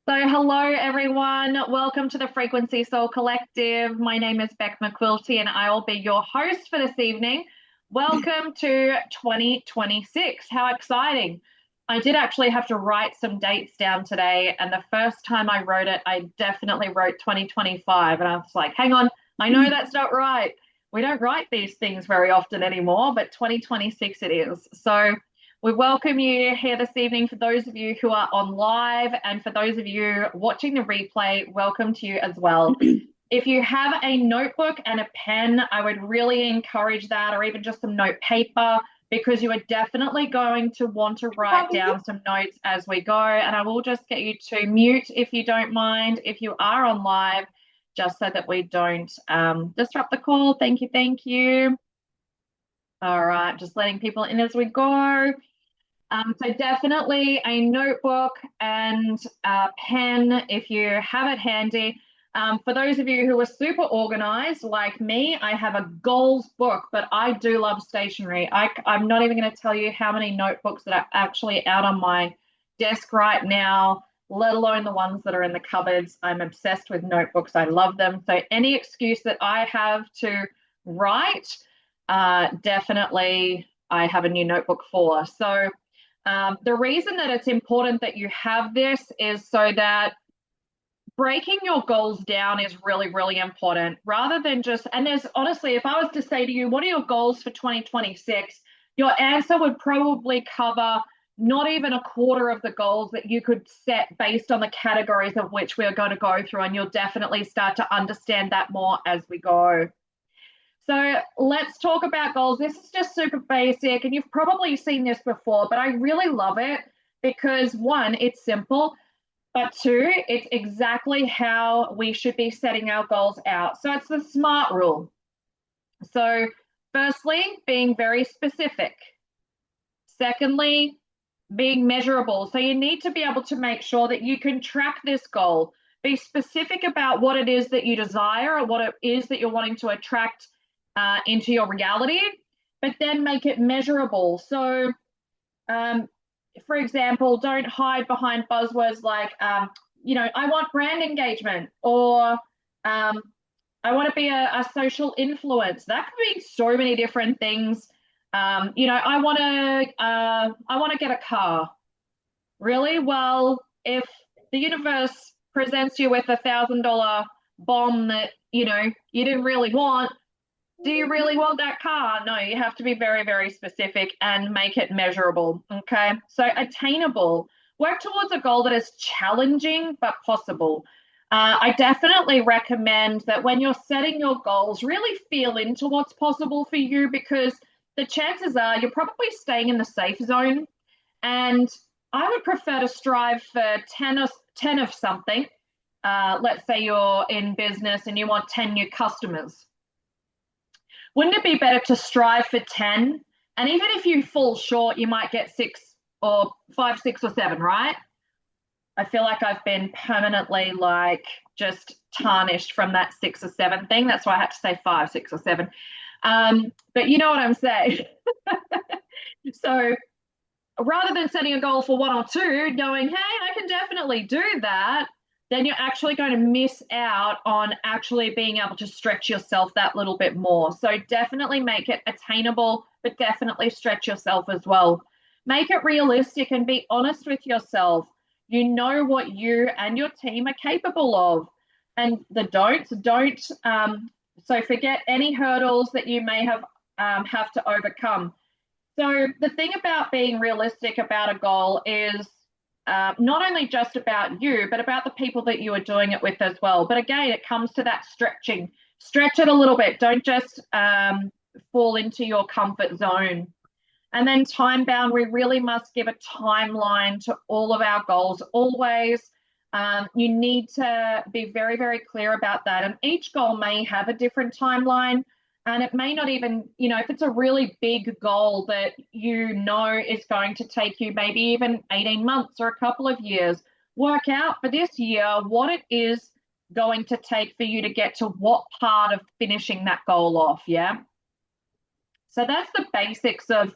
So, hello everyone. Welcome to the Frequency Soul Collective. My name is Beck McQuilty and I will be your host for this evening. Welcome to 2026. How exciting! I did actually have to write some dates down today, and the first time I wrote it, I definitely wrote 2025. And I was like, hang on, I know that's not right. We don't write these things very often anymore, but 2026 it is. So, we welcome you here this evening for those of you who are on live, and for those of you watching the replay, welcome to you as well. If you have a notebook and a pen, I would really encourage that, or even just some note paper, because you are definitely going to want to write down some notes as we go. And I will just get you to mute if you don't mind, if you are on live, just so that we don't disrupt the call. Thank you. Thank you. All right, just letting people in as we go. So definitely a notebook and a pen if you have it handy. For those of you who are super organized like me, I have a goals book, but I do love stationery. I'm not even going to tell you how many notebooks that are actually out on my desk right now, let alone the ones that are in the cupboards. I'm obsessed with notebooks. I love them. So any excuse that I have to write, definitely I have a new notebook for. So the reason that it's important that you have this is so that breaking your goals down is really, really important rather than just, and there's honestly, if I was to say to you, what are your goals for 2026? Your answer would probably cover not even a quarter of the goals that you could set based on the categories of which we are going to go through. And you'll definitely start to understand that more as we go. So let's talk about goals. This is just super basic, and you've probably seen this before, but I really love it because one, it's simple, but two, it's exactly how we should be setting our goals out. So it's the SMART rule. So, firstly, being very specific. Secondly, being measurable. So you need to be able to make sure that you can track this goal. Be specific about what it is that you desire or what it is that you're wanting to attract into your reality, but then make it measurable. So, um, for example, don't hide behind buzzwords like, I want brand engagement, or I want to be a social influence. That could be so many different things. I want to get a car. Really? Well, if the universe presents you with $1,000 bomb that you didn't really want, do you really want that car? No, you have to be very, very specific and make it measurable. Okay. So attainable. Work towards a goal that is challenging but possible. I definitely recommend that when you're setting your goals, really feel into what's possible for you, because the chances are you're probably staying in the safe zone. And I would prefer to strive for 10 of something. Let's say you're in business and you want 10 new customers. Wouldn't it be better to strive for 10? And even if you fall short, you might get six or five, six or seven, right? I feel like I've been permanently like just tarnished from that six or seven thing. That's why I had to say five, six or seven. But you know what I'm saying. So rather than setting a goal for one or two, going, hey, I can definitely do that, then you're actually going to miss out on actually being able to stretch yourself that little bit more. So definitely make it attainable, but definitely stretch yourself as well. Make it realistic and be honest with yourself. You know what you and your team are capable of. And the don'ts, don't. So forget any hurdles that you may have to overcome. So the thing about being realistic about a goal is not only just about you, but about the people that you are doing it with as well. But again, it comes to that stretching. Stretch it a little bit. Don't just fall into your comfort zone. And then time bound, we really must give a timeline to all of our goals always. You need to be very, very clear about that. And each goal may have a different timeline. And it may not even, if it's a really big goal that is going to take you maybe even 18 months or a couple of years, work out for this year what it is going to take for you to get to what part of finishing that goal off. Yeah. So that's the basics of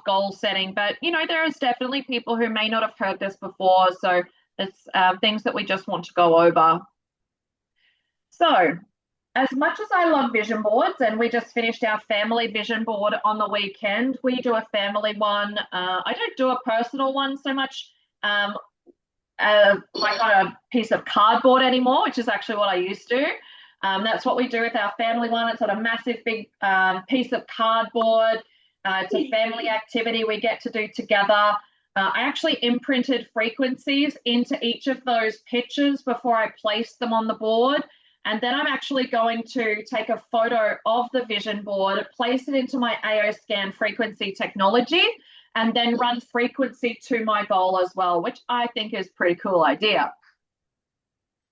goal setting. But there is definitely people who may not have heard this before. So It's things that we just want to go over. So, as much as I love vision boards, and we just finished our family vision board on the weekend, we do a family one. I don't do a personal one so much, like on a piece of cardboard anymore, which is actually what I used to. That's what we do with our family one. It's on a massive big piece of cardboard. It's a family activity we get to do together. I actually imprinted frequencies into each of those pictures before I placed them on the board. And then I'm actually going to take a photo of the vision board, place it into my AO scan frequency technology, and then run frequency to my goal as well, which I think is a pretty cool idea.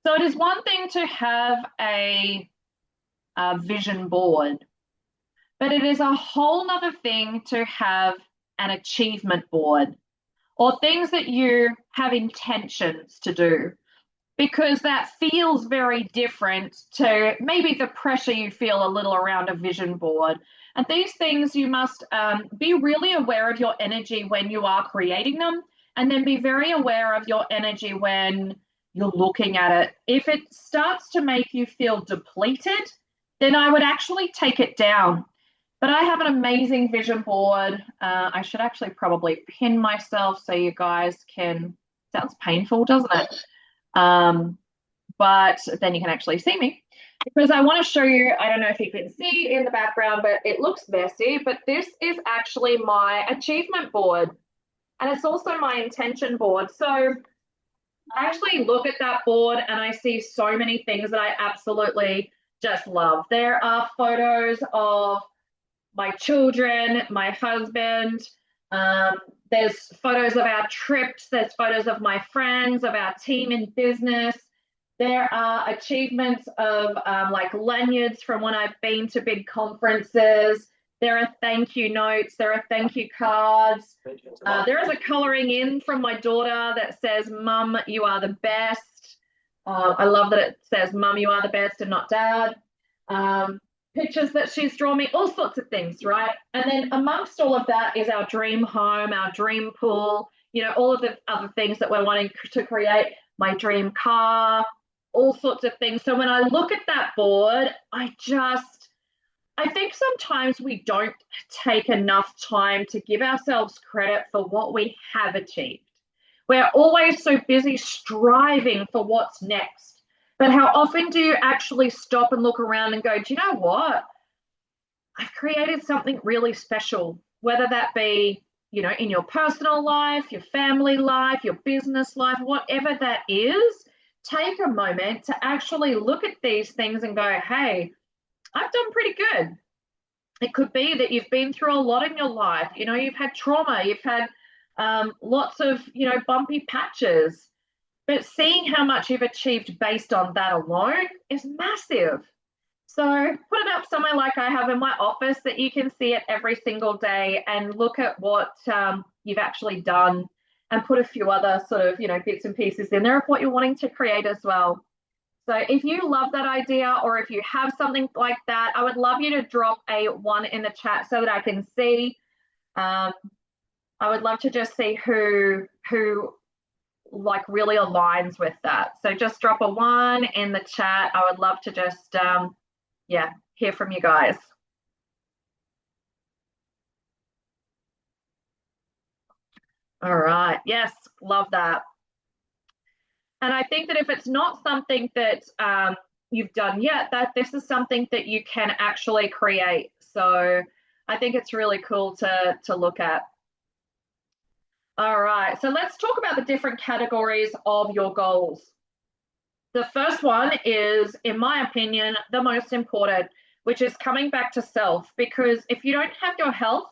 So it is one thing to have a vision board, but it is a whole nother thing to have an achievement board or things that you have intentions to do, because that feels very different to maybe the pressure you feel a little around a vision board. And these things, you must be really aware of your energy when you are creating them, and then be very aware of your energy when you're looking at it. If it starts to make you feel depleted, then I would actually take it down. But I have an amazing vision board. I should actually probably pin myself so you guys can, sounds painful, doesn't it? But then you can actually see me, because I want to show you, I don't know if you can see in the background, but it looks messy, but this is actually my achievement board, and it's also my intention board. So I actually look at that board and I see so many things that I absolutely just love. There are photos of my children, my husband, there's photos of our trips, there's photos of my friends, of our team in business. There are achievements of like lanyards from when I've been to big conferences. There are thank you notes, there are thank you cards. There is a coloring in from my daughter that says, Mum, you are the best. I love that it says, Mum, you are the best, and not Dad. Pictures that she's drawn me, all sorts of things, right? And then amongst all of that is our dream home, our dream pool, you know, all of the other things that we're wanting to create, my dream car, all sorts of things. So when I look at that board, I think sometimes we don't take enough time to give ourselves credit for what we have achieved. We're always so busy striving for what's next. But how often do you actually stop and look around and go, do you know what? I've created something really special, whether that be, you know, in your personal life, your family life, your business life, whatever that is. Take a moment to actually look at these things and go, hey, I've done pretty good. It could be that you've been through a lot in your life. You know, you've had trauma, you've had lots of, you know, bumpy patches. But seeing how much you've achieved based on that alone is massive. So put it up somewhere like I have in my office that you can see it every single day and look at what you've actually done, and put a few other sort of, you know, bits and pieces in there of what you're wanting to create as well. So if you love that idea, or if you have something like that, I would love you to drop a 1 in the chat so that I can see. I would love to just see who like really aligns with that. So just drop a 1 in the chat. I would love to just yeah, hear from you guys. All right. Yes, love that. And I think that if it's not something that you've done yet, that this is something that you can actually create. So I think it's really cool to look at. All right, so let's talk about the different categories of your goals. The first one is, in my opinion, the most important, which is coming back to self. Because if you don't have your health,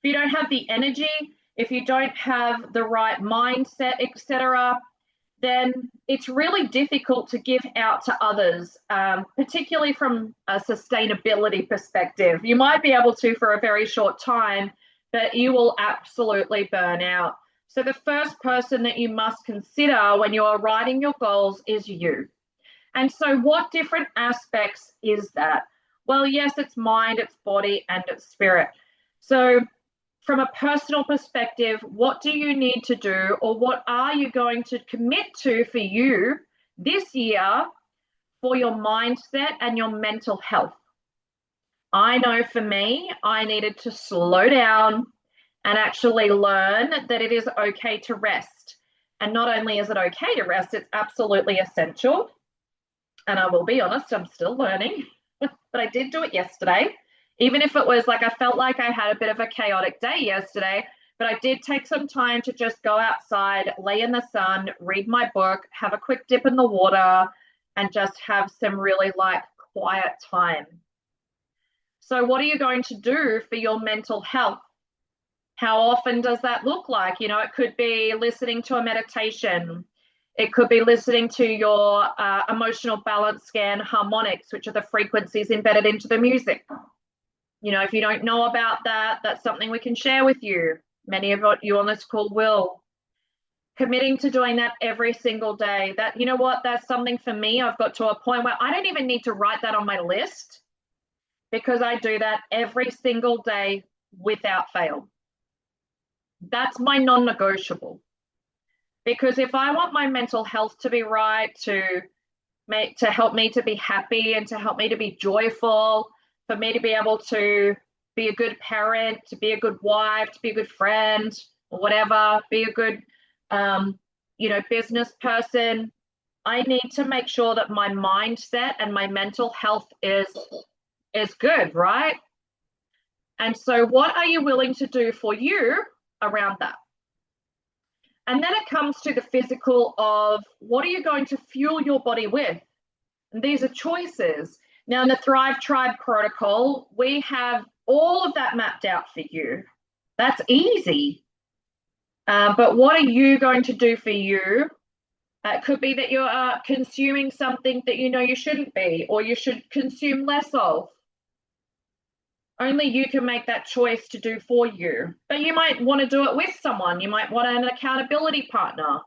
if you don't have the energy, if you don't have the right mindset, etc., then it's really difficult to give out to others, particularly from a sustainability perspective. You might be able to for a very short time, but you will absolutely burn out. So the first person that you must consider when you are writing your goals is you. And so what different aspects is that? Well, yes, it's mind, it's body, and it's spirit. So from a personal perspective, what do you need to do, or what are you going to commit to for you this year for your mindset and your mental health? I know for me, I needed to slow down and actually learn that it is okay to rest. And not only is it okay to rest, it's absolutely essential. And I will be honest, I'm still learning, but I did do it yesterday. Even if it was like I felt like I had a bit of a chaotic day yesterday, but I did take some time to just go outside, lay in the sun, read my book, have a quick dip in the water, and just have some really like quiet time. So, what are you going to do for your mental health? How often does that look like? You know, it could be listening to a meditation. It could be listening to your emotional balance scan harmonics, which are the frequencies embedded into the music. You know, if you don't know about that, that's something we can share with you. Many of you on this call will. Committing to doing that every single day. That, you know what, that's something for me. I've got to a point where I don't even need to write that on my list, because I do that every single day without fail. That's my non-negotiable. Because if I want my mental health to be right, to help me to be happy and to help me to be joyful, for me to be able to be a good parent, to be a good wife, to be a good friend, or whatever, be a good, business person, I need to make sure that my mindset and my mental health is good, right? And so what are you willing to do for you around that? And then it comes to the physical of what are you going to fuel your body with? And these are choices. Now, in the Thrive Tribe protocol, we have all of that mapped out for you. That's easy. But what are you going to do for you? It could be that you're consuming something that you know you shouldn't be, or you should consume less of. Only you can make that choice to do for you. But you might want to do it with someone. You might want an accountability partner.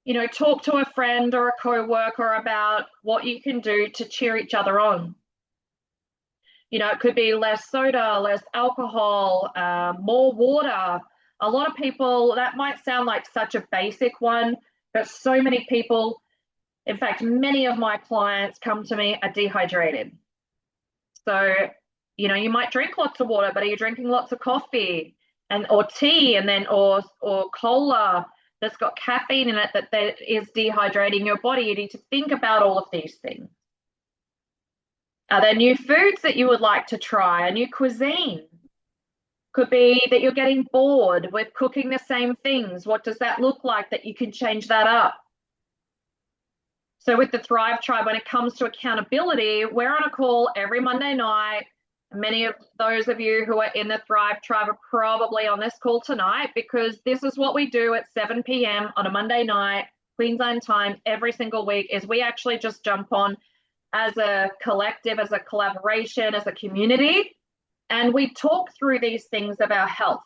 You know, talk to a friend or a co-worker about what you can do to cheer each other on. You know, it could be less soda, less alcohol, more water. A lot of people, that might sound like such a basic one, but so many people, in fact, many of my clients come to me are dehydrated. So, you know, you might drink lots of water, but are you drinking lots of coffee or tea, and then or cola that's got caffeine in it that is dehydrating your body? You need to think about all of these things. Are there new foods that you would like to try? A new cuisine? Could be that you're getting bored with cooking the same things. What does that look like that you can change that up? So with the Thrive Tribe, when it comes to accountability, we're on a call every Monday night. Many of those of you who are in the Thrive Tribe are probably on this call tonight, because this is what we do at 7 p.m. on a Monday night, Queensland time, every single week, is we actually just jump on as a collective, as a collaboration, as a community, and we talk through these things of our health.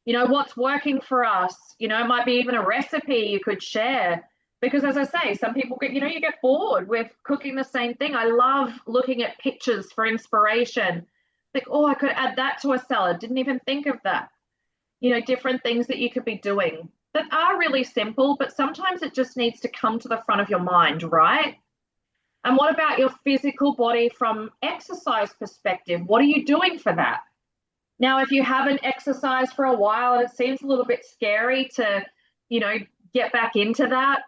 You know, what's working for us? You know, it might be even a recipe you could share. Because as I say, some people get, you know, you get bored with cooking the same thing. I love looking at pictures for inspiration. Like, oh, I could add that to a salad. Didn't even think of that. You know, different things that you could be doing that are really simple, but sometimes it just needs to come to the front of your mind, right? And what about your physical body from exercise perspective? What are you doing for that? Now, if you haven't exercised for a while and it seems a little bit scary to, you know, get back into that,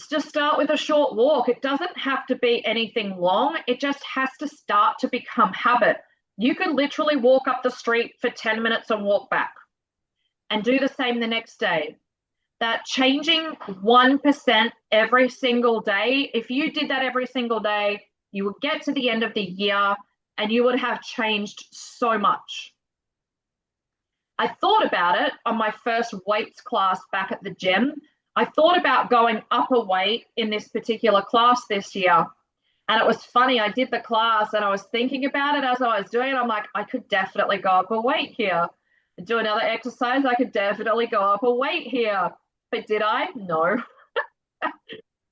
just start with a short walk. It doesn't have to be anything long. It just has to start to become habit. You could literally walk up the street for 10 minutes and walk back, and do the same the next day. That changing 1% every single day, if you did that every single day, you would get to the end of the year and you would have changed so much. I thought about it on my first weights class back at the gym. I thought about going up a weight in this particular class this year. And it was funny, I did the class and I was thinking about it as I was doing it. I'm like, I could definitely go up a weight here. Do another exercise, I could definitely go up a weight here. But did I? No.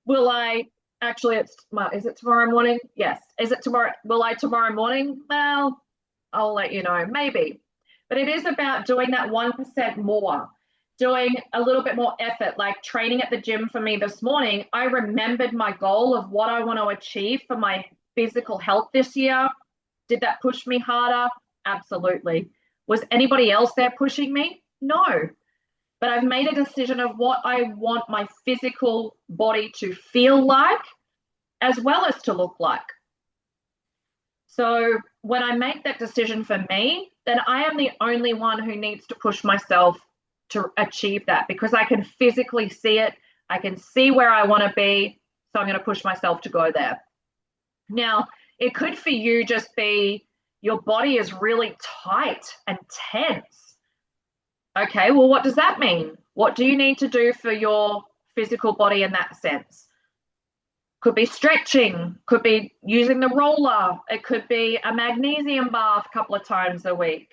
Will I? Actually, is it tomorrow morning? Yes. Is it tomorrow? Will I tomorrow morning? Well, I'll let you know, maybe. But it is about doing that 1% more, doing a little bit more effort, like training at the gym for me this morning. I remembered my goal of what I want to achieve for my physical health this year. Did that push me harder? Absolutely. Was anybody else there pushing me? No. But I've made a decision of what I want my physical body to feel like as well as to look like. So when I make that decision for me, then I am the only one who needs to push myself to achieve that because I can physically see it. I can see where I want to be. So I'm going to push myself to go there. Now, it could for you just be your body is really tight and tense. Okay, well, what does that mean? What do you need to do for your physical body in that sense? Could be stretching, could be using the roller, it could be a magnesium bath a couple of times a week.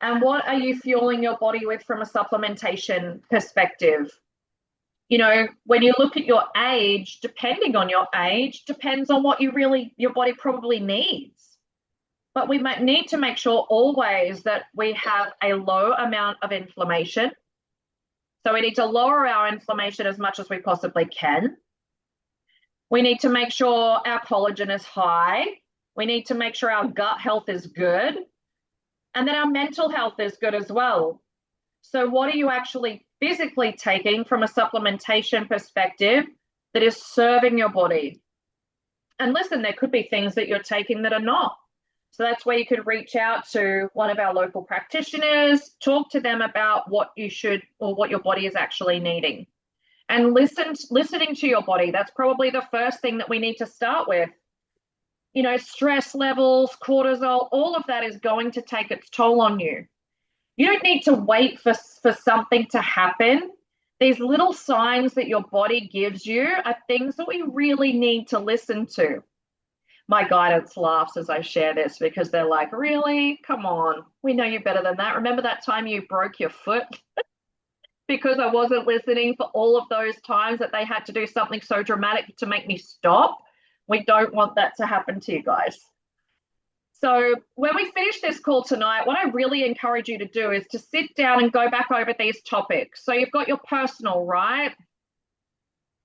And what are you fueling your body with from a supplementation perspective? You know, when you look at your age, depending on your age, depends on what your body probably needs. But we might need to make sure always that we have a low amount of inflammation. So we need to lower our inflammation as much as we possibly can. We need to make sure our collagen is high. We need to make sure our gut health is good. And then our mental health is good as well. So what are you actually physically taking from a supplementation perspective that is serving your body? And listen, there could be things that you're taking that are not. So that's where you could reach out to one of our local practitioners, talk to them about what you should or what your body is actually needing. And listening to your body, that's probably the first thing that we need to start with. You know, stress levels, cortisol, all of that is going to take its toll on you. You don't need to wait for something to happen. These little signs that your body gives you are things that we really need to listen to. My guidance laughs as I share this because they're like, really? Come on. We know you better than that. Remember that time you broke your foot? Because I wasn't listening for all of those times that they had to do something so dramatic to make me stop. We don't want that to happen to you guys. So when we finish this call tonight, what I really encourage you to do is to sit down and go back over these topics. So you've got your personal, right?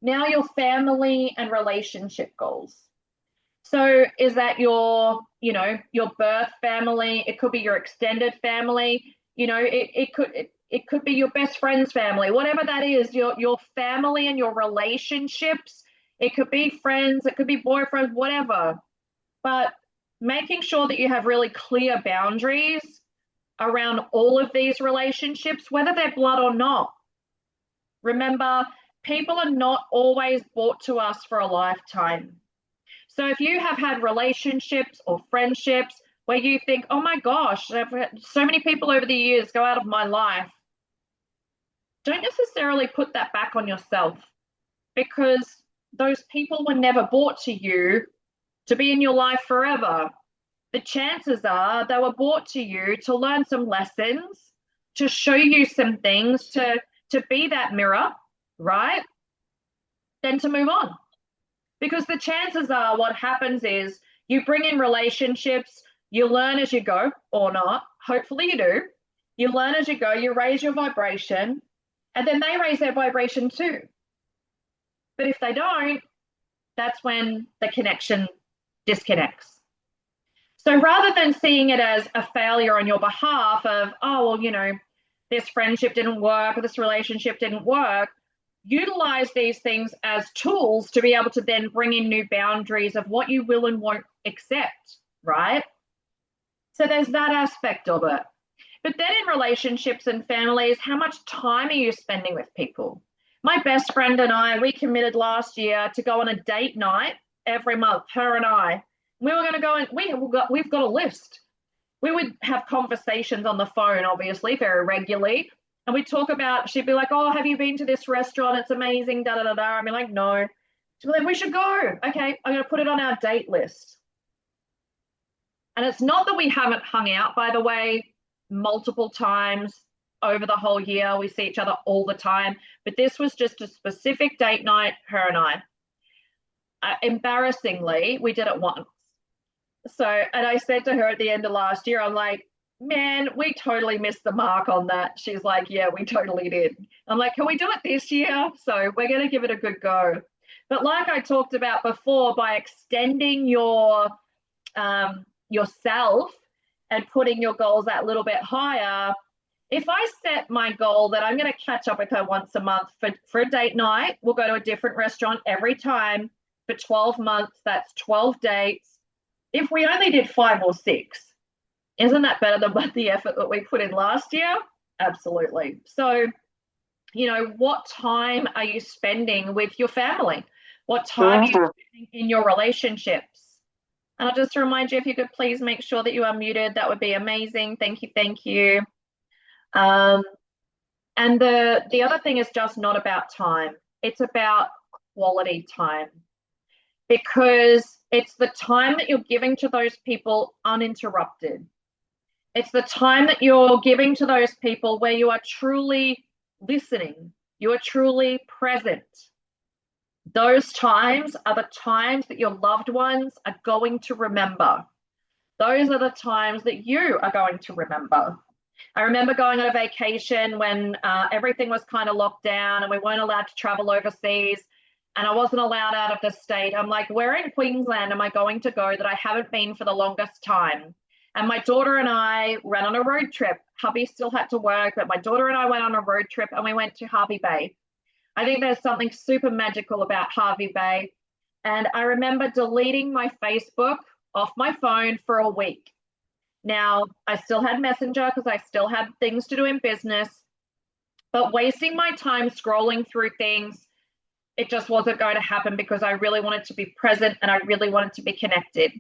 Now your family and relationship goals. So is that your birth family? It could be your extended family. You know, it could be your best friend's family, whatever that is, your family and your relationships. It could be friends, it could be boyfriends, whatever. But making sure that you have really clear boundaries around all of these relationships, whether they're blood or not. Remember, people are not always brought to us for a lifetime. So if you have had relationships or friendships where you think, oh my gosh, I've had so many people over the years go out of my life, don't necessarily put that back on yourself because those people were never brought to you to be in your life forever. The chances are they were brought to you to learn some lessons, to show you some things, to be that mirror, right? Then to move on. Because the chances are what happens is you bring in relationships, you learn as you go or not. Hopefully you do. You learn as you go, you raise your vibration, and then they raise their vibration too. But if they don't, that's when the connection disconnects. So rather than seeing it as a failure on your behalf of, oh, well, you know, this friendship didn't work or this relationship didn't work, utilize these things as tools to be able to then bring in new boundaries of what you will and won't accept, right? So there's that aspect of it. But then in relationships and families, how much time are you spending with people? My best friend and I, we committed last year to go on a date night every month, her and I. We were going to go and we've got a list. We would have conversations on the phone, obviously, very regularly. And we'd talk about, she'd be like, oh, have you been to this restaurant? It's amazing, da da da da. I'd be like, no. She'd be like, we should go. Okay, I'm going to put it on our date list. And it's not that we haven't hung out, by the way, multiple times over the whole year. We see each other all the time. But this was just a specific date night, her and I. Embarrassingly, we did it once. So, and I said to her at the end of last year, I'm like, man, we totally missed the mark on that. She's like, yeah, we totally did. I'm like, can we do it this year? So we're going to give it a good go. But like I talked about before, by extending yourself and putting your goals that little bit higher, if I set my goal that I'm going to catch up with her once a month for a date night, we'll go to a different restaurant every time for 12 months. That's 12 dates. If we only did 5 or 6, isn't that better than the effort that we put in last year? Absolutely. So, what time are you spending with your family? What time are you spending in your relationships? And I'll just remind you, if you could please make sure that you are muted, that would be amazing. Thank you, thank you. And the other thing is just not about time. It's about quality time, because it's the time that you're giving to those people uninterrupted. It's the time that you're giving to those people where you are truly listening, you are truly present. Those times are the times that your loved ones are going to remember. Those are the times that you are going to remember. I remember going on a vacation when everything was kind of locked down and we weren't allowed to travel overseas, and I wasn't allowed out of the state. I'm like, where in Queensland am I going to go that I haven't been for the longest time? And my daughter and I went on a road trip. Hubby still had to work, but my daughter and I went on a road trip and we went to Hervey Bay. I think there's something super magical about Hervey Bay. And I remember deleting my Facebook off my phone for a week. Now, I still had Messenger because I still had things to do in business, but wasting my time scrolling through things, it just wasn't going to happen, because I really wanted to be present and I really wanted to be connected.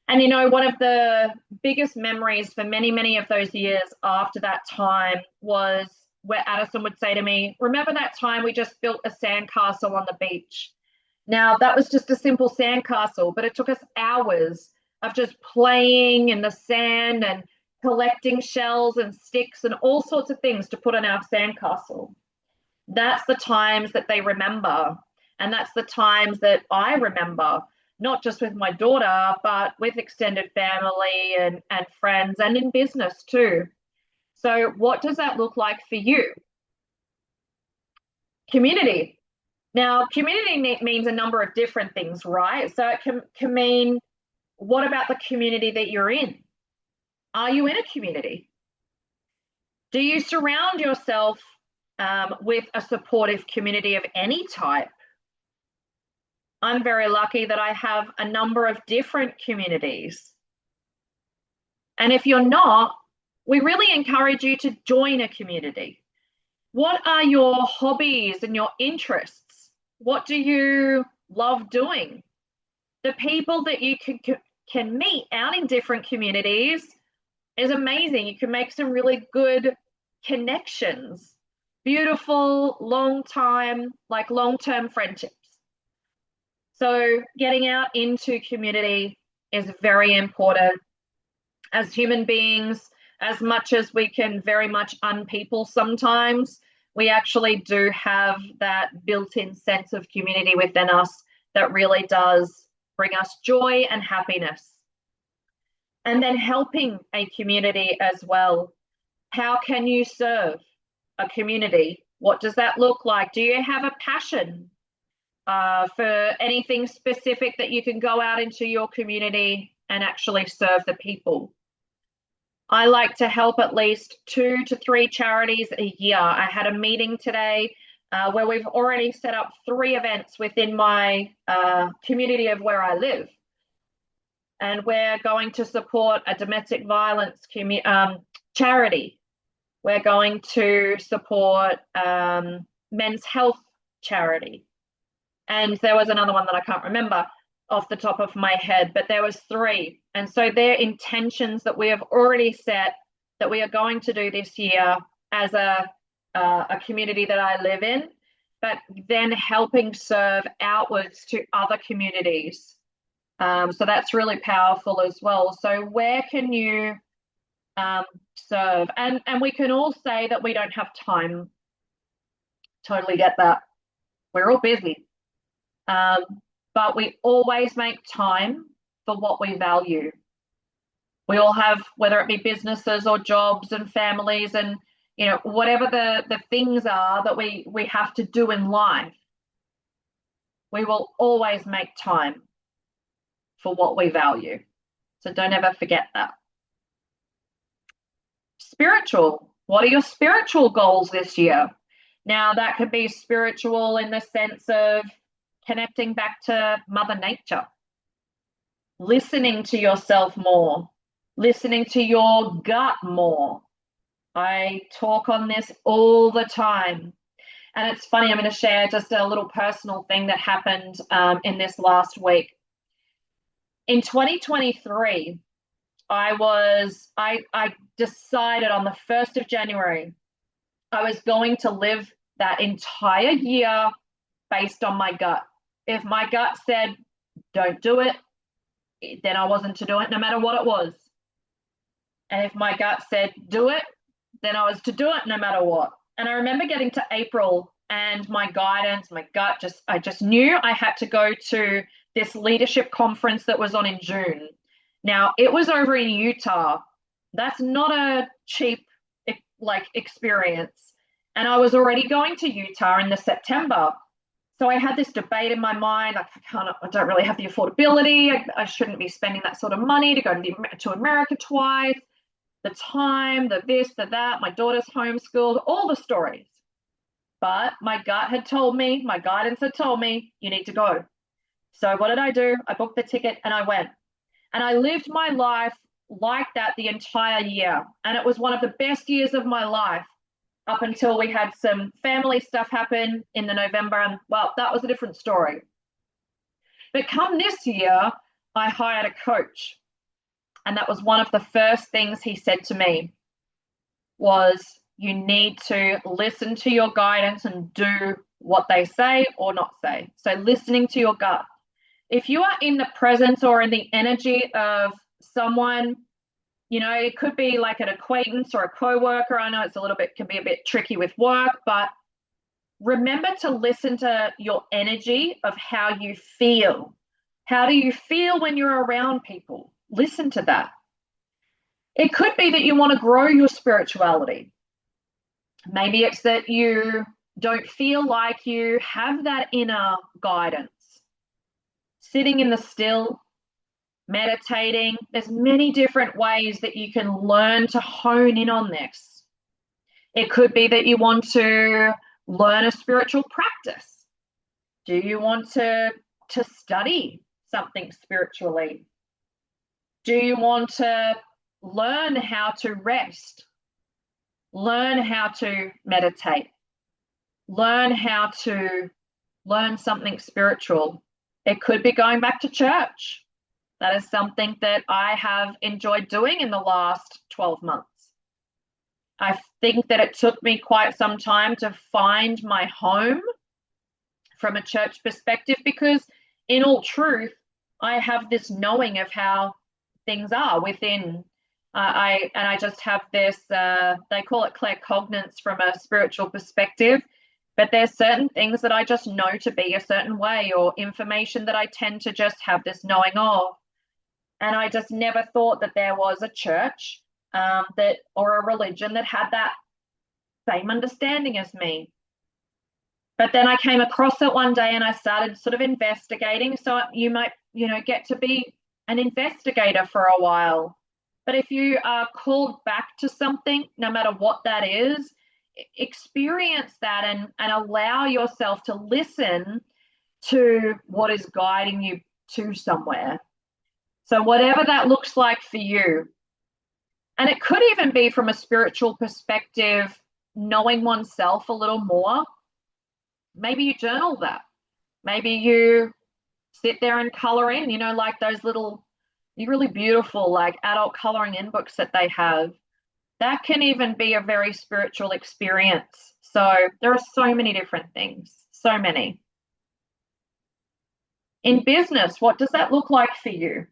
And one of the biggest memories for many, many of those years after that time was where Addison would say to me, remember that time we just built a sandcastle on the beach? Now, that was just a simple sandcastle, but it took us hours of just playing in the sand and collecting shells and sticks and all sorts of things to put on our sandcastle. That's the times that they remember. And that's the times that I remember, not just with my daughter, but with extended family and friends, and in business too. So what does that look like for you? Community. Now, community means a number of different things, right? So it can mean, what about the community that you're in? Are you in a community? Do you surround yourself with a supportive community of any type? I'm very lucky that I have a number of different communities. And if you're not, we really encourage you to join a community. What are your hobbies and your interests? What do you love doing? The people that you can meet out in different communities is amazing. You can make some really good connections, beautiful, long-term friendships. So getting out into community is very important. As human beings, as much as we can very much unpeople sometimes, we actually do have that built-in sense of community within us that really does bring us joy and happiness. And then helping a community as well. How can you serve a community? What does that look like? Do you have a passion for anything specific that you can go out into your community and actually serve the people? I like to help at least 2 to 3 charities a year. I had a meeting today where we've already set up 3 events within my community of where I live. And we're going to support a domestic violence charity. We're going to support men's health charity. And there was another one that I can't remember off the top of my head, but there was 3. And so they're intentions that we have already set that we are going to do this year as a community that I live in, but then helping serve outwards to other communities. So that's really powerful as well. So where can you serve? And we can all say that we don't have time. Totally get that. We're all busy. But we always make time for what we value. We all have, whether it be businesses or jobs and families and, whatever the things are that we have to do in life, we will always make time for what we value. So don't ever forget that. Spiritual. What are your spiritual goals this year? Now, that could be spiritual in the sense of connecting back to Mother Nature, listening to yourself more, listening to your gut more. I talk on this all the time. And it's funny, I'm going to share just a little personal thing that happened in this last week. In 2023, I decided on the 1st of January, I was going to live that entire year based on my gut. If my gut said, don't do it, then I wasn't to do it no matter what it was. And if my gut said, do it, then I was to do it no matter what. And I remember getting to April and my guidance, my gut, I just knew I had to go to this leadership conference that was on in June. Now, it was over in Utah. That's not a cheap experience. And I was already going to Utah in the September. So I had this debate in my mind, like I don't really have the affordability. I shouldn't be spending that sort of money to go to America twice. The time, the this, the that, my daughter's homeschooled, all the stories. But my gut had told me, my guidance had told me, you need to go. So what did I do? I booked the ticket and I went. And I lived my life like that the entire year. And it was one of the best years of my life up until we had some family stuff happen in the November. And well, that was a different story. But come this year, I hired a coach. And that was one of the first things he said to me was, you need to listen to your guidance and do what they say or not say. So listening to your gut. If you are in the presence or in the energy of someone, it could be like an acquaintance or a coworker. I know can be a bit tricky with work, but remember to listen to your energy of how you feel. How do you feel when you're around people? Listen to that. It could be that you want to grow your spirituality. Maybe it's that you don't feel like you have that inner guidance. Sitting in the still, meditating. There's many different ways that you can learn to hone in on this. It could be that you want to learn a spiritual practice. Do you want to study something spiritually? Do you want to learn how to rest? Learn how to meditate? Learn how to learn something spiritual? It could be going back to church. That is something that I have enjoyed doing in the last 12 months. I think that it took me quite some time to find my home from a church perspective because, in all truth, I have this knowing of how things are within. I just have this, they call it claircognizance from a spiritual perspective, but there's certain things that I just know to be a certain way, or information that I tend to just have this knowing of. And I just never thought that there was a church or a religion that had that same understanding as me. But then I came across it one day and I started sort of investigating. So you might, get to be an investigator for a while. But if you are called back to something, no matter what that is, experience that and allow yourself to listen to what is guiding you to somewhere. So whatever that looks like for you. And it could even be from a spiritual perspective, knowing oneself a little more. Maybe you journal that. Maybe you sit there and color in, like those little, really beautiful, like adult coloring in books that they have. That can even be a very spiritual experience. So there are so many different things, so many. In business, what does that look like for you?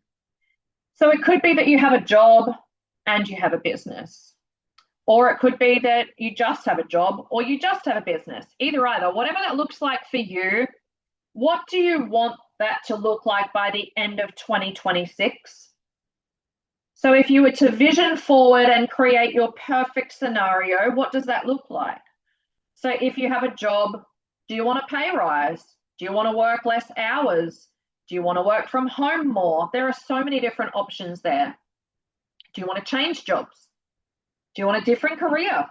So it could be that you have a job and you have a business. Or it could be that you just have a job or you just have a business. Either, whatever that looks like for you, what do you want that to look like by the end of 2026? So if you were to vision forward and create your perfect scenario, what does that look like? So if you have a job, do you want a pay rise? Do you want to work less hours? Do you want to work from home more? There are so many different options there. Do you want to change jobs? Do you want a different career?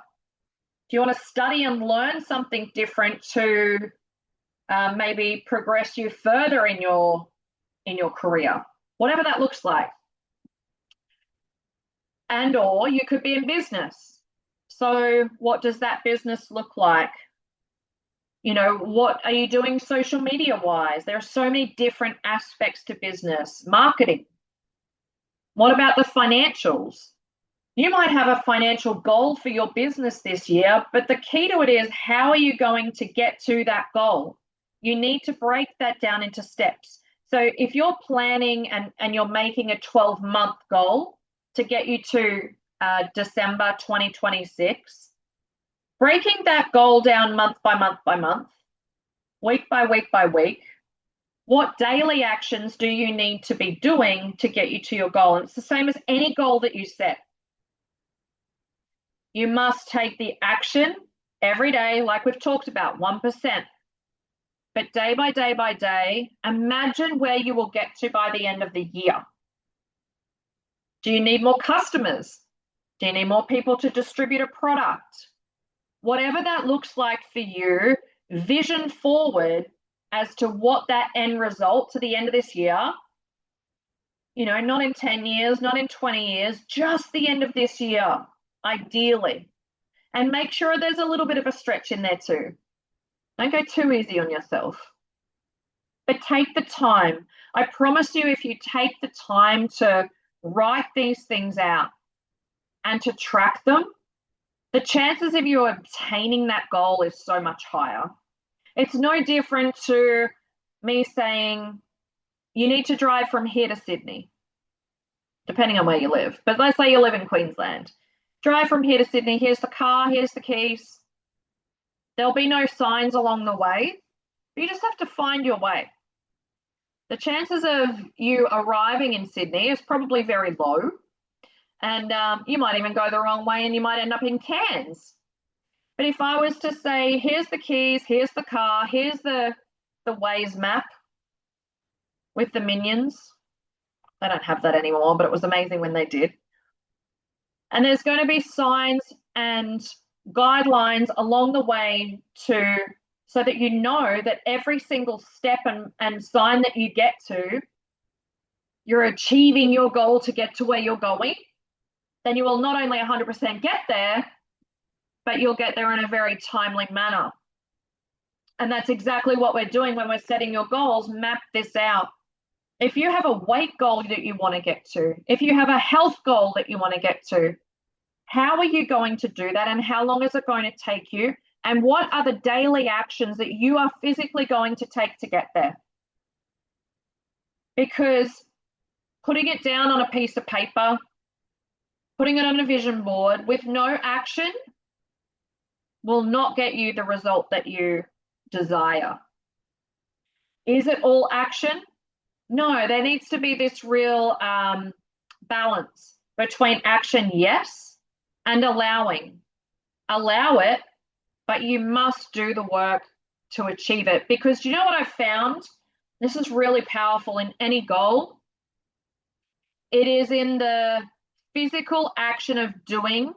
Do you want to study and learn something different to maybe progress you further in your career? Whatever that looks like. And or you could be in business. So what does that business look like? You know, what are you doing social media wise? There are so many different aspects to business. Marketing. What about the financials? You might have a financial goal for your business this year, but the key to it is, how are you going to get to that goal? You need to break that down into steps. So if you're planning and you're making a 12-month goal to get you to December 2026, breaking that goal down month by month by month, week by week by week, what daily actions do you need to be doing to get you to your goal? And it's the same as any goal that you set. You must take the action every day, like we've talked about, 1%. But day by day by day, imagine where you will get to by the end of the year. Do you need more customers? Do you need more people to distribute a product? Whatever that looks like for you, vision forward as to what that end result to the end of this year, you know, not in 10 years, not in 20 years, just the end of this year, ideally. And make sure there's a little bit of a stretch in there too. Don't go too easy on yourself. But take the time. I promise you, if you take the time to write these things out and to track them, the chances of you obtaining that goal is so much higher. It's no different to me saying you need to drive from here to Sydney, depending on where you live. But let's say you live in Queensland. Drive from here to Sydney. Here's the car. Here's the keys. There'll be no signs along the way. You just have to find your way. The chances of you arriving in Sydney is probably very low. And you might even go the wrong way and you might end up in Cairns. But if I was to say, here's the keys, here's the car, here's the Waze map with the minions. They don't have that anymore, but it was amazing when they did. And there's going to be signs and guidelines along the way so that you know that every single step and sign that you get to, you're achieving your goal to get to where you're going. Then you will not only 100% get there, but you'll get there in a very timely manner. And that's exactly what we're doing when we're setting your goals. Map this out. If you have a weight goal that you want to get to, if you have a health goal that you want to get to, how are you going to do that, and how long is it going to take you? And what are the daily actions that you are physically going to take to get there? Because putting it down on a piece of paper, putting it on a vision board with no action will not get you the result that you desire. Is it all action? No, there needs to be this real balance between action, yes, and allowing. Allow it, but you must do the work to achieve it. Because you know what I've found? This is really powerful in any goal. It is in the physical action of doing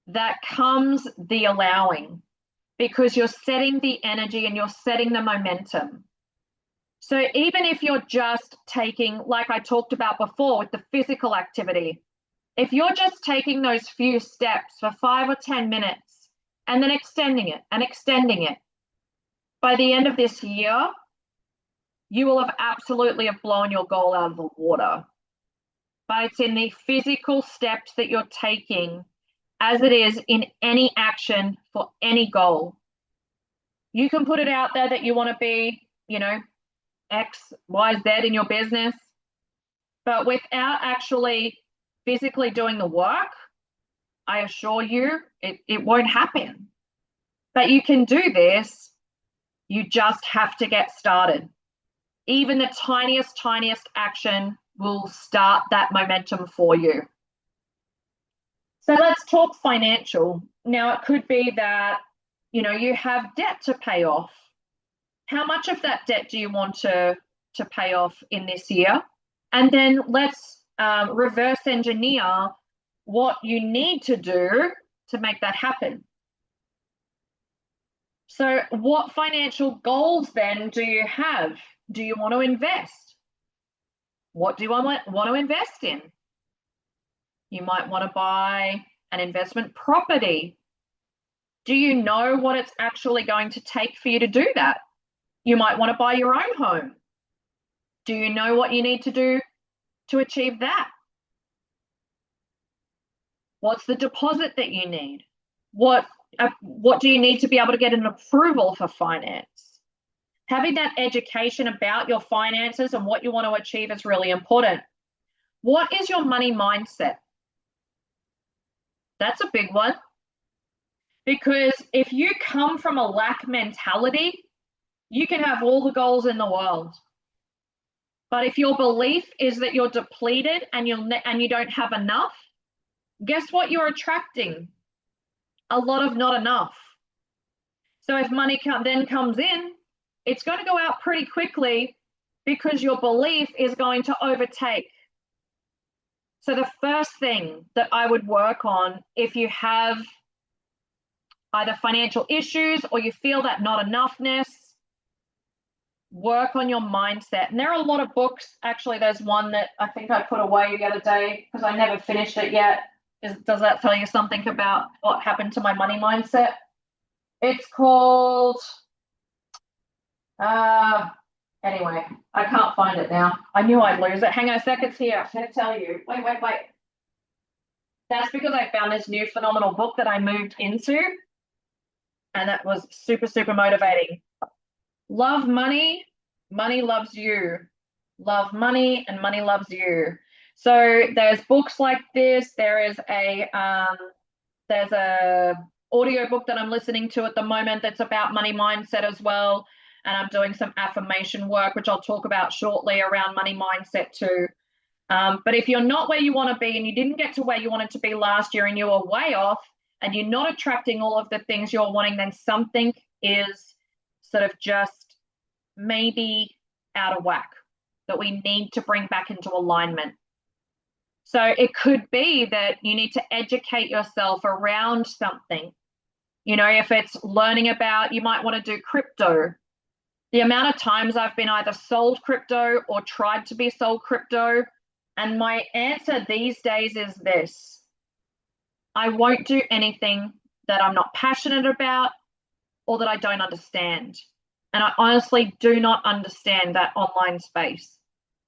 that comes the allowing, because you're setting the energy and you're setting the momentum. So even if you're just taking, like I talked about before with the physical activity, if you're just taking those few steps for 5 or 10 minutes and then extending it and extending it, by the end of this year, you will have absolutely blown your goal out of the water. But it's in the physical steps that you're taking, as it is in any action for any goal. You can put it out there that you want to be, you know, X, Y, Z in your business, but without actually physically doing the work, I assure you, it won't happen. But you can do this. You just have to get started. Even the tiniest action will start that momentum for you. So let's talk financial. Now, it could be that, you have debt to pay off. How much of that debt do you want to pay off in this year? And then let's reverse engineer what you need to do to make that happen. So what financial goals then do you have? Do you want to invest? What do you want to invest in? You might want to buy an investment property. Do you know what it's actually going to take for you to do that? You might want to buy your own home. Do you know what you need to do to achieve that? What's the deposit that you need? What do you need to be able to get an approval for finance? Having that education about your finances and what you want to achieve is really important. What is your money mindset? That's a big one. Because if you come from a lack mentality, you can have all the goals in the world. But if your belief is that you're depleted and you don't have enough, guess what you're attracting? A lot of not enough. So if money then comes in, it's going to go out pretty quickly because your belief is going to overtake. So the first thing that I would work on, if you have either financial issues or you feel that not enoughness, work on your mindset. And there are a lot of books. Actually, there's one that I think I put away the other day because I never finished it yet. Does that tell you something about what happened to my money mindset? It's called, anyway, I can't find it now. I knew I'd lose it. Hang on a second, it's here. I'm going to tell you. Wait. That's because I found this new phenomenal book that I moved into, and that was super, super motivating. Love money, money loves you. Love money, and money loves you. So there's books like this. There's a audio book that I'm listening to at the moment that's about money mindset as well. And I'm doing some affirmation work, which I'll talk about shortly around money mindset too. But if you're not where you want to be and you didn't get to where you wanted to be last year and you were way off and you're not attracting all of the things you're wanting, then something is sort of just maybe out of whack that we need to bring back into alignment. So it could be that you need to educate yourself around something. If it's learning about, you might want to do crypto. The amount of times I've been either sold crypto or tried to be sold crypto, and my answer these days is this: I won't do anything that I'm not passionate about or that I don't understand. And I honestly do not understand that online space.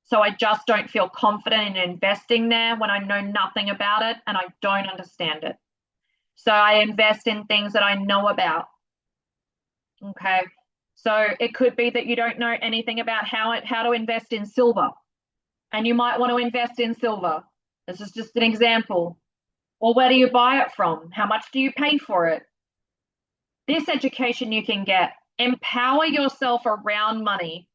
So I just don't feel confident in investing there when I know nothing about it and I don't understand it. So I invest in things that I know about. Okay. So it could be that you don't know anything about how to invest in silver, and you might want to invest in silver. This is just an example. Or where do you buy it from? How much do you pay for it? This education you can get. Empower yourself around money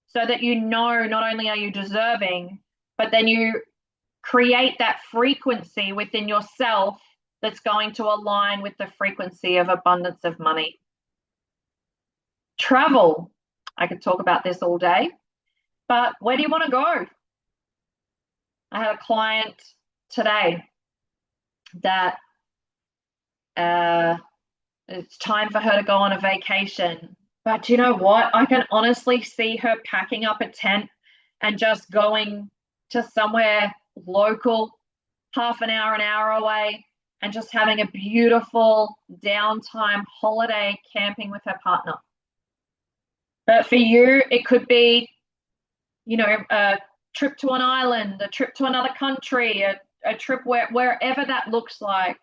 so that not only are you deserving, but then you create that frequency within yourself that's going to align with the frequency of abundance of money. Travel. I could talk about this all day, but where do you want to go? I had a client today that it's time for her to go on a vacation. But you know what? I can honestly see her packing up a tent and just going to somewhere local, half an hour away, and just having a beautiful downtime holiday camping with her partner. But for you, it could be, a trip to an island, a trip to another country, a trip wherever that looks like.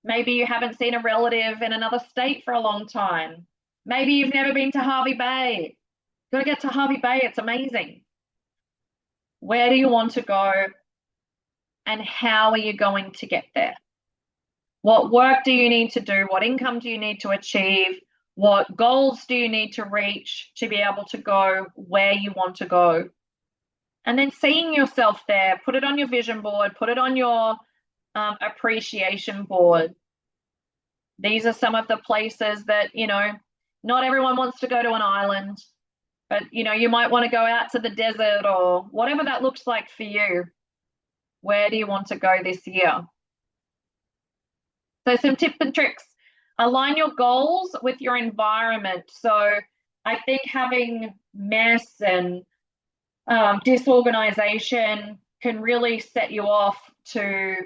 Maybe you haven't seen a relative in another state for a long time. Maybe you've never been to Hervey Bay. Got to get to Hervey Bay. It's amazing. Where do you want to go? And how are you going to get there? What work do you need to do? What income do you need to achieve? What goals do you need to reach to be able to go where you want to go? And then seeing yourself there, put it on your vision board, put it on your appreciation board. These are some of the places that, not everyone wants to go to an island, but, you might want to go out to the desert or whatever that looks like for you. Where do you want to go this year? So some tips and tricks. Align your goals with your environment. So I think having mess and disorganization can really set you off to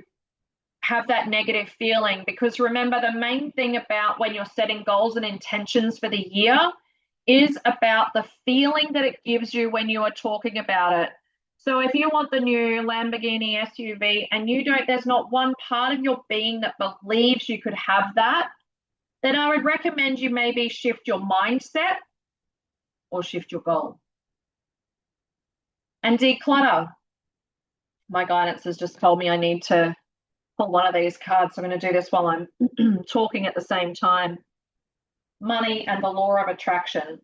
have that negative feeling, because remember, the main thing about when you're setting goals and intentions for the year is about the feeling that it gives you when you are talking about it. So if you want the new Lamborghini SUV and there's not one part of your being that believes you could have that, then I would recommend you maybe shift your mindset or shift your goal. And declutter. My guidance has just told me I need to pull one of these cards. So I'm going to do this while I'm talking at the same time. Money and the law of attraction.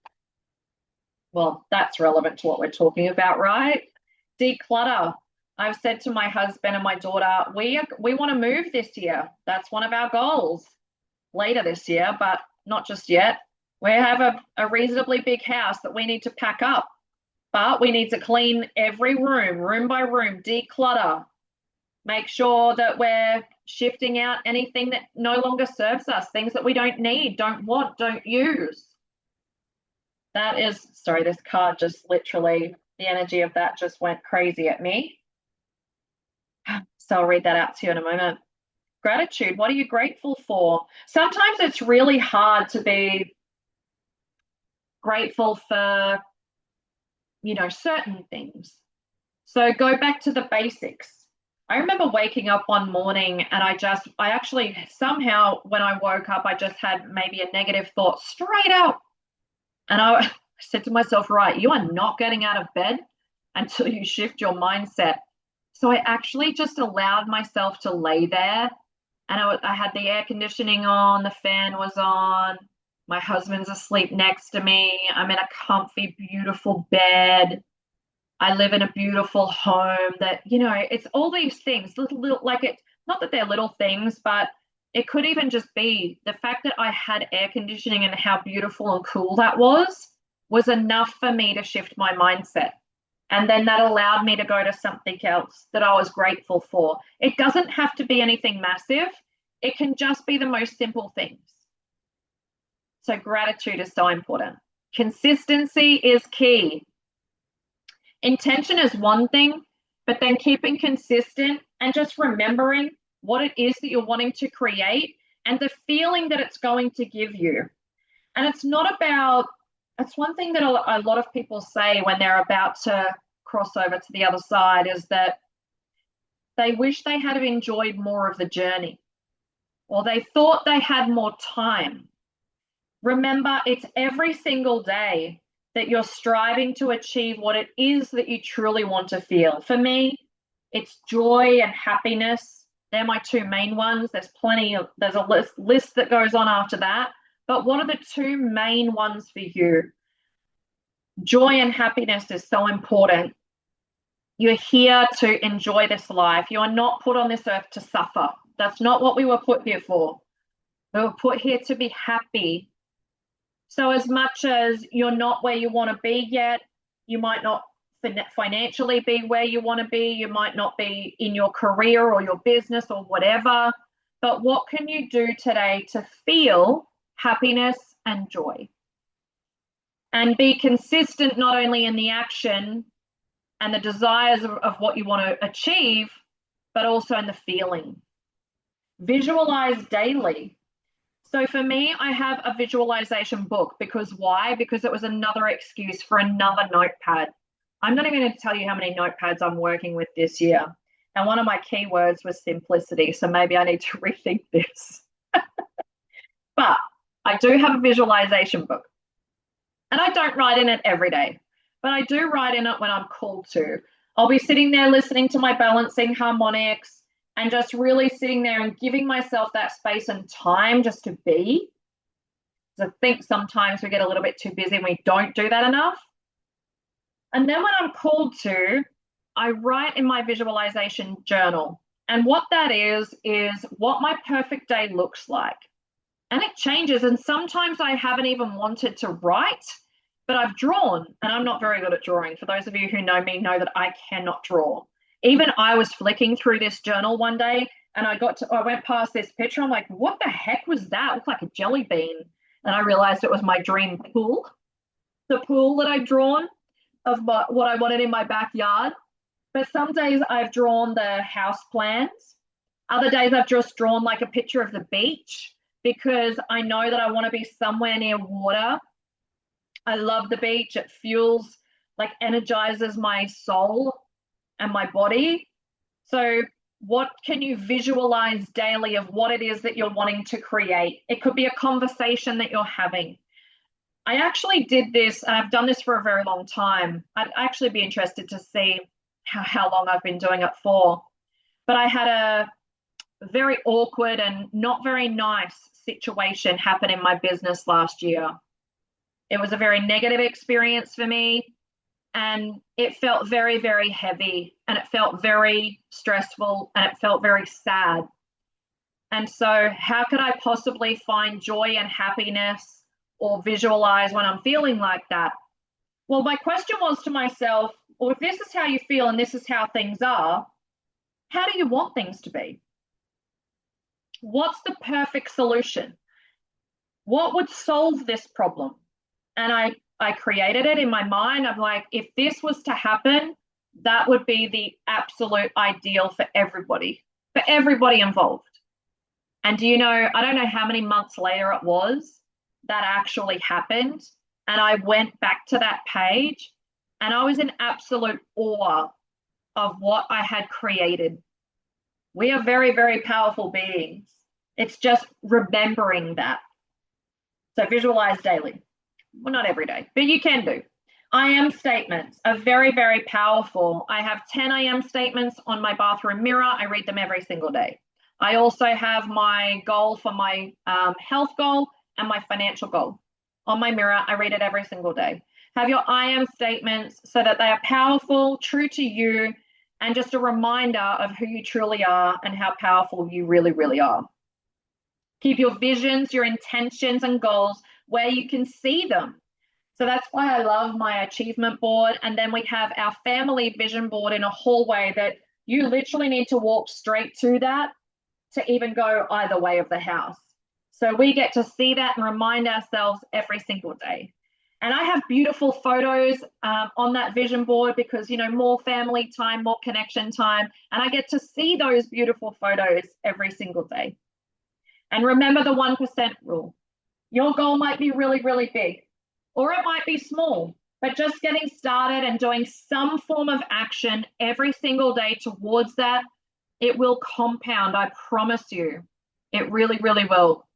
Well, that's relevant to what we're talking about, right? Declutter. I've said to my husband and my daughter, we want to move this year. That's one of our goals later this year, but not just yet. We have a reasonably big house that we need to pack up, but we need to clean every room by room, declutter, make sure that we're shifting out anything that no longer serves us, things that we don't need, don't want, don't use. That is, sorry, this card just literally, the energy of that just went crazy at me. So I'll read that out to you in a moment. Gratitude. What are you grateful for? Sometimes it's really hard to be grateful for, certain things. So go back to the basics. I remember waking up one morning and I actually somehow when I woke up, I just had maybe a negative thought straight out. And I said to myself, right, you are not getting out of bed until you shift your mindset. So I actually just allowed myself to lay there, and I had the air conditioning on, the fan was on, my husband's asleep next to me, I'm in a comfy, beautiful bed. I live in a beautiful home that, it's all these things, little, like it, not that they're little things, but it could even just be the fact that I had air conditioning and how beautiful and cool that was enough for me to shift my mindset. And then that allowed me to go to something else that I was grateful for. It doesn't have to be anything massive. It can just be the most simple things. So gratitude is so important. Consistency is key. Intention is one thing, but then keeping consistent and just remembering what it is that you're wanting to create and the feeling that it's going to give you. And it's not about, it's one thing that a lot of people say when they're about to cross over to the other side is that they wish they had enjoyed more of the journey, or they thought they had more time. Remember, it's every single day that you're striving to achieve what it is that you truly want to feel. For me, it's joy and happiness. They're my two main ones. There's a list that goes on after that. But what are the two main ones for you? Joy and happiness is so important. You're here to enjoy this life. You are not put on this earth to suffer. That's not what we were put here for. We were put here to be happy. So as much as you're not where you want to be yet, you might not financially be where you want to be, you might not be in your career or your business or whatever, but what can you do today to feel happiness and joy? And be consistent not only in the action and the desires of what you want to achieve, but also in the feeling. Visualize daily. So for me, I have a visualization book. Because why? Because it was another excuse for another notepad. I'm not even going to tell you how many notepads I'm working with this year. And one of my keywords was simplicity. So maybe I need to rethink this. But I do have a visualization book. And I don't write in it every day, but I do write in it when I'm called to. I'll be sitting there listening to my balancing harmonics and just really sitting there and giving myself that space and time just to be. I think sometimes we get a little bit too busy and we don't do that enough. And then when I'm called to, I write in my visualization journal. And what that is what my perfect day looks like. And it changes. And sometimes I haven't even wanted to write, but I've drawn, and I'm not very good at drawing. For those of you who know me, know that I cannot draw. Even I was flicking through this journal one day and I went past this picture. I'm like, what the heck was that? It looked like a jelly bean. And I realized it was my dream pool, the pool that I'd drawn of what I wanted in my backyard. But some days I've drawn the house plans. Other days I've just drawn like a picture of the beach because I know that I want to be somewhere near water. I love the beach. It fuels, like energizes my soul and my body. So what can you visualize daily of what it is that you're wanting to create? It could be a conversation that you're having. I actually did this, and I've done this for a very long time. I'd actually be interested to see how long I've been doing it for. But I had a very awkward and not very nice situation happen in my business last year. It was a very negative experience for me, and it felt very, very heavy, and it felt very stressful, and it felt very sad. And so, how could I possibly find joy and happiness or visualize when I'm feeling like that? Well, my question was to myself, well, if this is how you feel and this is how things are, how do you want things to be? What's the perfect solution? What would solve this problem? And I created it in my mind. I'm like, if this was to happen, that would be the absolute ideal for everybody involved. And do you know, I don't know how many months later it was that actually happened. And I went back to that page and I was in absolute awe of what I had created. We are very, very powerful beings. It's just remembering that. So visualize daily. Well, not every day, but you can do. I am statements are very, very powerful. I have 10 I am statements on my bathroom mirror. I read them every single day. I also have my goal for my health goal and my financial goal on my mirror. I read it every single day. Have your I am statements so that they are powerful, true to you, and just a reminder of who you truly are and how powerful you really, really are. Keep your visions, your intentions, and goals where you can see them. So that's why I love my achievement board. And then we have our family vision board in a hallway that you literally need to walk straight to that to even go either way of the house. So we get to see that and remind ourselves every single day. And I have beautiful photos on that vision board because, you know, more family time, more connection time. And I get to see those beautiful photos every single day. And remember the 1% rule. Your goal might be really, really big, or it might be small, but just getting started and doing some form of action every single day towards that, it will compound, I promise you. It really, really will.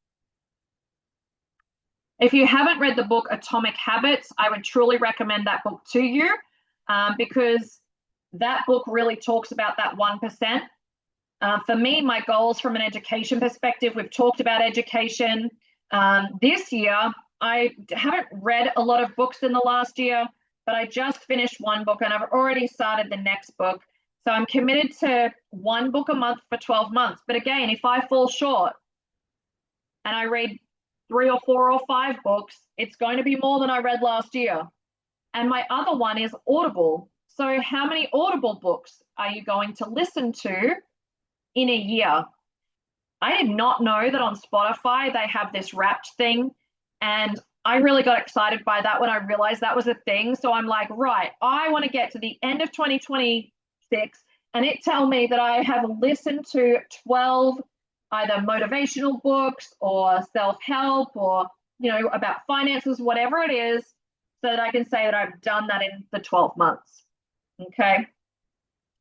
If you haven't read the book Atomic Habits, I would truly recommend that book to you because that book really talks about that 1%. For me, my goals from an education perspective, we've talked about education. This year, I haven't read a lot of books in the last year, but I just finished one book and I've already started the next book. So I'm committed to one book a month for 12 months. But again, if I fall short and I read 3 or 4 or 5 books, it's going to be more than I read last year. And my other one is Audible. So how many Audible books are you going to listen to in a year? I did not know that on Spotify they have this Wrapped thing, and I really got excited by that when I realized that was a thing. So I'm like, right, I want to get to the end of 2026 and it tell me that I have listened to 12 either motivational books or self-help or, you know, about finances, whatever it is, so that I can say that I've done that in the 12 months. Okay.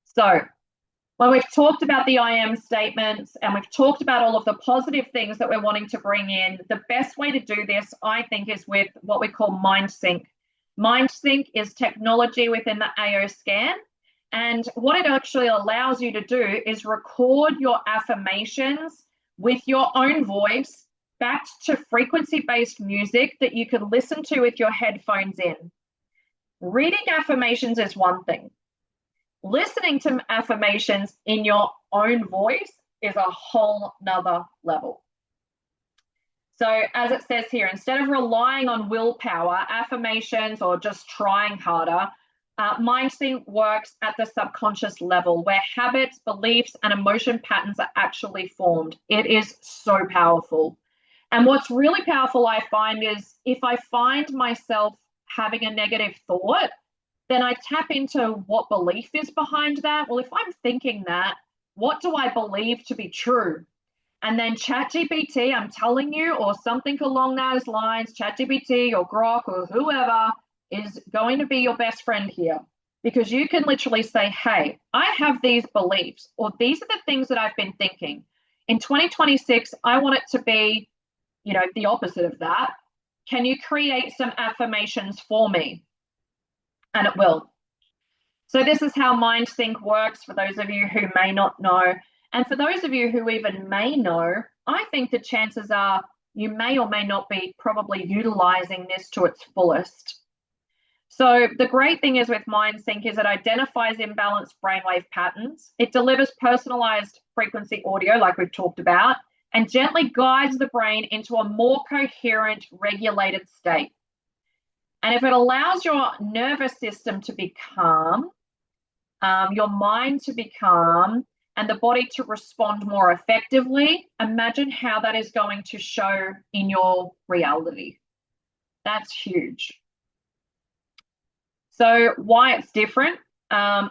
So when we've talked about the I am statements and we've talked about all of the positive things that we're wanting to bring in, the best way to do this, I think, is with what we call MindSync. MindSync is technology within the AO Scan. And what it actually allows you to do is record your affirmations with your own voice backed to frequency-based music that you can listen to with your headphones in. Reading affirmations is one thing. Listening to affirmations in your own voice is a whole nother level. So as it says here, instead of relying on willpower, affirmations, or just trying harder, MindSync works at the subconscious level where habits, beliefs, and emotion patterns are actually formed. It is so powerful. And what's really powerful, I find, is if I find myself having a negative thought, then I tap into what belief is behind that. Well, if I'm thinking that, what do I believe to be true? And then ChatGPT, I'm telling you, or something along those lines, ChatGPT or Grok or whoever is going to be your best friend here, because you can literally say, hey, I have these beliefs, or these are the things that I've been thinking. In 2026, I want it to be, the opposite of that. Can you create some affirmations for me? And it will. So this is how MindSync works for those of you who may not know. And for those of you who even may know, I think the chances are you may or may not be probably utilizing this to its fullest. So the great thing is with MindSync is it identifies imbalanced brainwave patterns. It delivers personalized frequency audio like we've talked about, and gently guides the brain into a more coherent, regulated state. And if it allows your nervous system to be calm, your mind to be calm, and the body to respond more effectively, imagine how that is going to show in your reality. That's huge. So why it's different?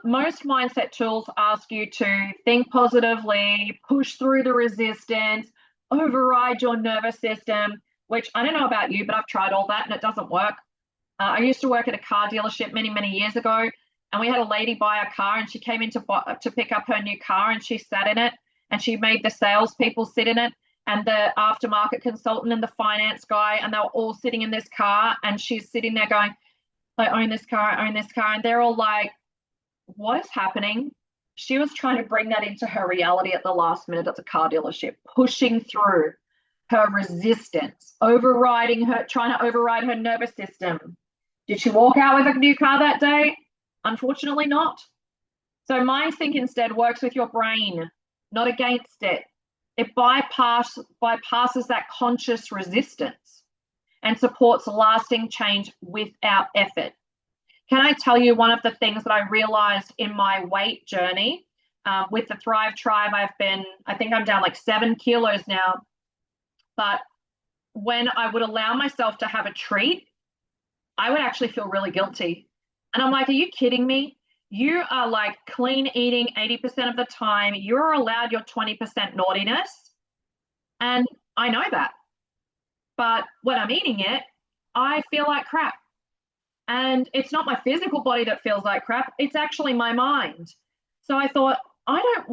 Most mindset tools ask you to think positively, push through the resistance, override your nervous system, which I don't know about you, but I've tried all that and it doesn't work. I used to work at a car dealership many, many years ago, and we had a lady buy a car, and she came in to pick up her new car, and she sat in it, and she made the salespeople sit in it, and the aftermarket consultant and the finance guy, and they were all sitting in this car, and she's sitting there going, I own this car, and they're all like, what is happening? She was trying to bring that into her reality at the last minute at the car dealership, pushing through her resistance, trying to override her nervous system. Did she walk out with a new car that day? Unfortunately not. So MindSync instead works with your brain, not against it. It bypasses that conscious resistance and supports lasting change without effort. Can I tell you one of the things that I realized in my weight journey with the Thrive Tribe? I think I'm down like 7 kilos now. But when I would allow myself to have a treat, I would actually feel really guilty. And I'm like, are you kidding me? You are like clean eating 80% of the time. You're allowed your 20% naughtiness. And I know that. But when I'm eating it, I feel like crap. And it's not my physical body that feels like crap. It's actually my mind. So I thought, I don't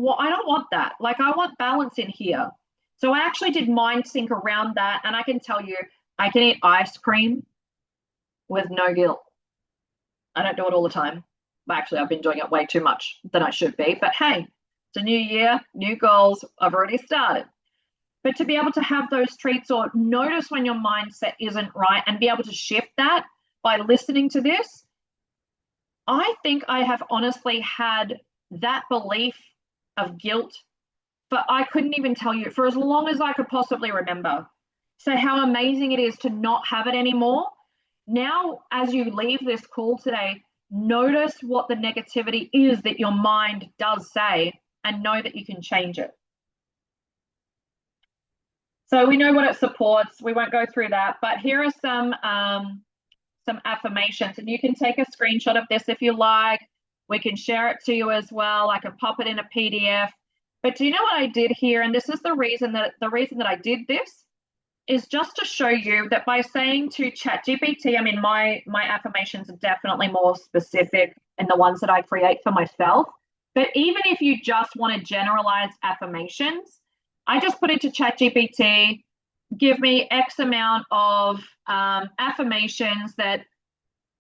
want that. Like, I want balance in here. So I actually did MindSync around that. And I can tell you, I can eat ice cream with no guilt. I don't do it all the time. Actually, I've been doing it way too much than I should be. But hey, it's a new year, new goals. I've already started. But to be able to have those treats or notice when your mindset isn't right and be able to shift that by listening to this, I think I have honestly had that belief of guilt I couldn't even tell you, for as long as I could possibly remember. So how amazing it is to not have it anymore. Now, as you leave this call today, notice what the negativity is that your mind does say and know that you can change it. So we know what it supports. We won't go through that, but here are some affirmations, and you can take a screenshot of this if you like. We can share it to you as well. I can pop it in a PDF. But do you know what I did here? And this is the reason that I did this is just to show you that by saying to ChatGPT, I mean, my affirmations are definitely more specific in the ones that I create for myself. But even if you just want to generalize affirmations, I just put into ChatGPT, give me X amount of affirmations that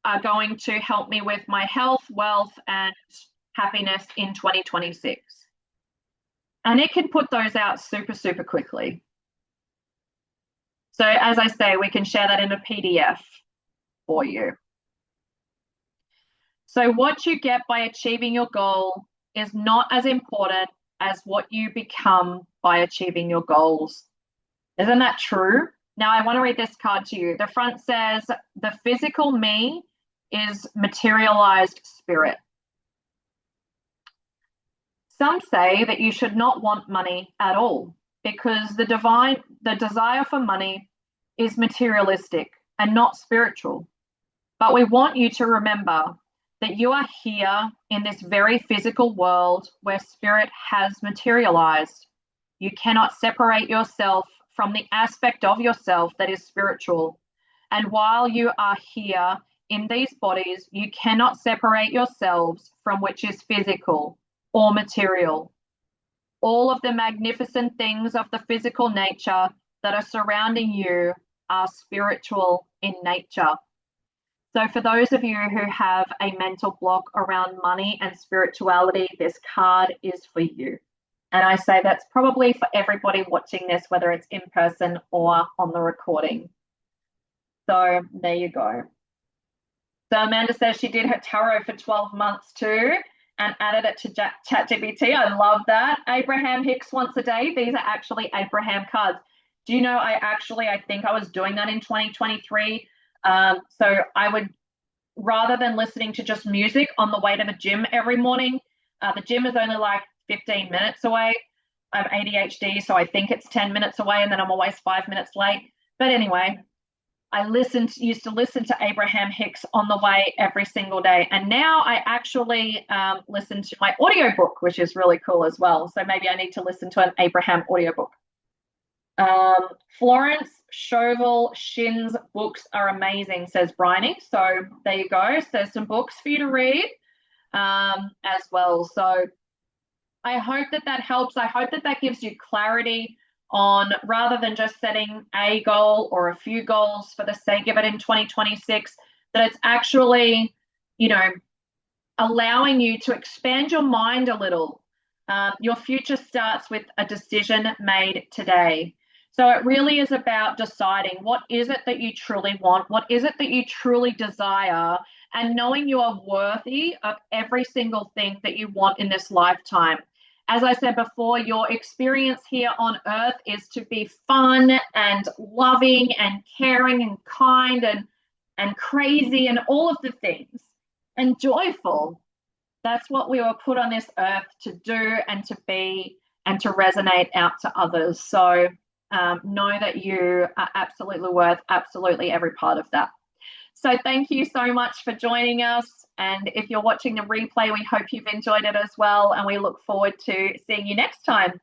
are going to help me with my health, wealth, and happiness in 2026. And it can put those out super, super quickly. So as I say, we can share that in a PDF for you. So what you get by achieving your goal is not as important as what you become by achieving your goals. Isn't that true? Now I want to read this card to you. The front says, the physical me is materialized spirit. Some say that you should not want money at all because the desire for money is materialistic and not spiritual. But we want you to remember that you are here in this very physical world where spirit has materialized. You cannot separate yourself from the aspect of yourself that is spiritual. And while you are here in these bodies, you cannot separate yourselves from which is physical or material. All of the magnificent things of the physical nature that are surrounding you are spiritual in nature. So for those of you who have a mental block around money and spirituality, this card is for you. And I say that's probably for everybody watching this, whether it's in person or on the recording. So there you go. So Amanda says she did her tarot for 12 months too and added it to ChatGPT. I love that. Abraham Hicks once a day. These are actually Abraham cards. Do you know I think I was doing that in 2023. So I would, rather than listening to just music on the way to the gym every morning, the gym is only like 15 minutes away. I have ADHD, so I think it's 10 minutes away, and then I'm always 5 minutes late. But anyway, I used to listen to Abraham Hicks on the way every single day. And now I actually listen to my audiobook, which is really cool as well. So maybe I need to listen to an Abraham audiobook. Florence Chauvel Shin's books are amazing, says Bryony. So there you go. So there's some books for you to read as well. So I hope that helps. I hope that gives you clarity on, rather than just setting a goal or a few goals for the sake of it in 2026, that it's actually, allowing you to expand your mind a little. Your future starts with a decision made today. So it really is about deciding what is it that you truly want, what is it that you truly desire, and knowing you are worthy of every single thing that you want in this lifetime. As I said before, your experience here on earth is to be fun and loving and caring and kind and crazy and all of the things, and joyful. That's what we were put on this earth to do and to be and to resonate out to others. So know that you are absolutely worth absolutely every part of that. So thank you so much for joining us. And if you're watching the replay, we hope you've enjoyed it as well. And we look forward to seeing you next time.